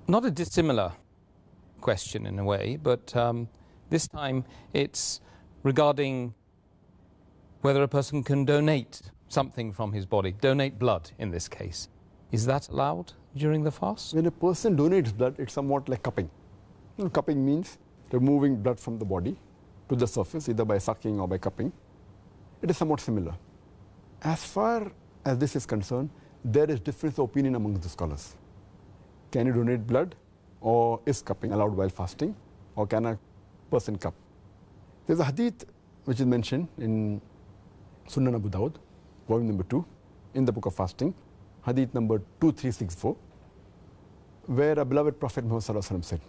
Not a dissimilar question in a way, but this time it's regarding whether a person can donate something from his body, donate blood in this case. Is that allowed during the fast? When a person donates blood, it's somewhat like cupping. Cupping means removing blood from the body to the surface, either by sucking or by cupping. It is somewhat similar. As far as this is concerned, there is difference of opinion among the scholars. Can you donate blood, or is cupping allowed while fasting, or can a person cup? There's a hadith which is mentioned in Sunan Abu Dawud, volume number 2, in the book of fasting, hadith number 2364, where a beloved Prophet Muhammad Sallallahu Alaihi Wasallam said,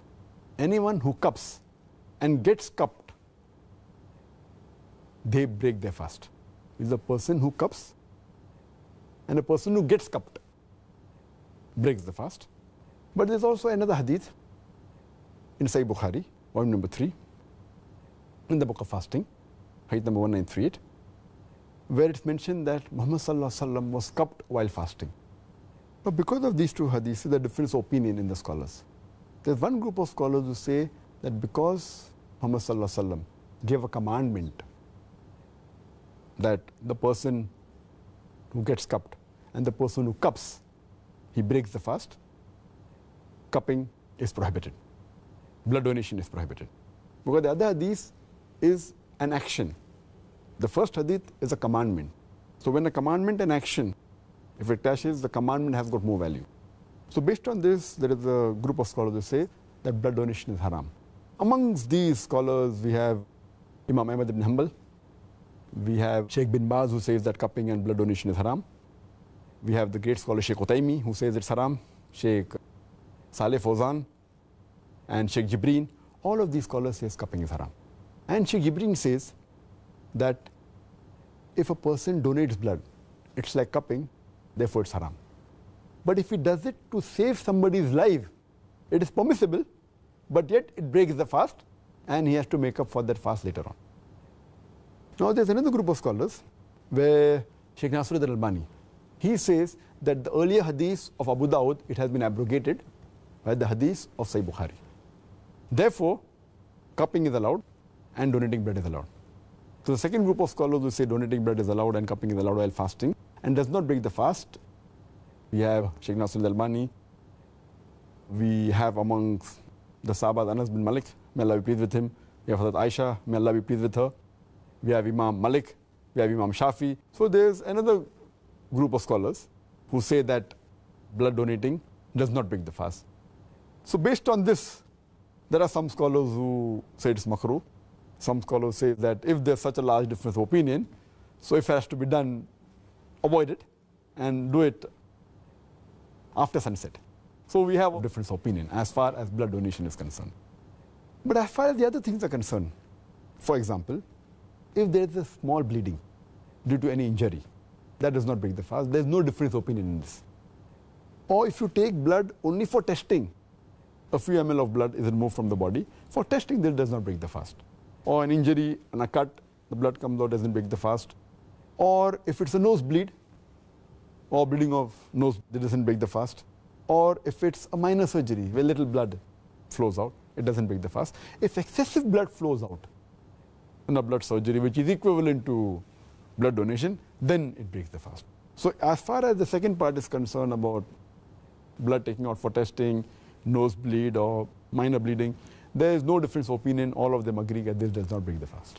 anyone who cups and gets cupped, they break their fast. Is a person who cups and a person who gets cupped breaks the fast. But there's also another hadith in Sahih Bukhari, volume number 3, in the book of fasting, hadith number 1938, where it's mentioned that Muhammad Sallallahu Alaihi Wasallam was cupped while fasting. Now, because of these two hadiths, there's a difference of opinion in the scholars. There's one group of scholars who say that because Muhammad Sallallahu Alaihi Wasallam gave a commandment that the person who gets cupped and the person who cups, he breaks the fast, cupping is prohibited. Blood donation is prohibited. Because the other hadith is an action. The first hadith is a commandment. So when a commandment and action, if it clashes, the commandment has got more value. So based on this, there is a group of scholars who say that blood donation is haram. Amongst these scholars, we have Imam Ahmad ibn Hanbal. We have Sheikh bin Baz, who says that cupping and blood donation is haram. We have the great scholar Sheikh Utaymi, who says it's haram. Sheikh Saleh Fawzan and Sheikh Jibreen. All of these scholars say cupping is haram. And Sheikh Jibreen says that if a person donates blood, it's like cupping, therefore it's haram. But if he does it to save somebody's life, it is permissible, but yet it breaks the fast, and he has to make up for that fast later on. Now there's another group of scholars where Sheikh Nasiruddin Albani, he says that the earlier hadith of Abu Dawud, it has been abrogated by the hadith of Sahih Bukhari. Therefore, cupping is allowed and donating blood is allowed. So the second group of scholars who say donating blood is allowed and cupping is allowed while fasting and does not break the fast, we have Sheikh Nasiruddin Albani. We have amongst the Sahaba Anas bin Malik, may Allah be pleased with him. We have Hazrat Aisha, may Allah be pleased with her. We have Imam Malik, we have Imam Shafi. So there's another group of scholars who say that blood donating does not break the fast. So based on this, there are some scholars who say it's makruh. Some scholars say that if there's such a large difference of opinion, so if it has to be done, avoid it and do it after sunset. So we have a difference of opinion as far as blood donation is concerned. But as far as the other things are concerned, for example, if there is a small bleeding due to any injury, that does not break the fast. There is no difference of opinion in this. Or if you take blood only for testing, a few ml of blood is removed from the body. For testing, this does not break the fast. Or an injury and a cut, the blood comes out, doesn't break the fast. Or if it's a nosebleed, or bleeding of nose, that doesn't break the fast. Or if it's a minor surgery where little blood flows out, it doesn't break the fast. If excessive blood flows out in a blood surgery, which is equivalent to blood donation, then it breaks the fast. So as far as the second part is concerned about blood taking out for testing, nosebleed or minor bleeding, there is no difference of opinion. All of them agree that this does not break the fast.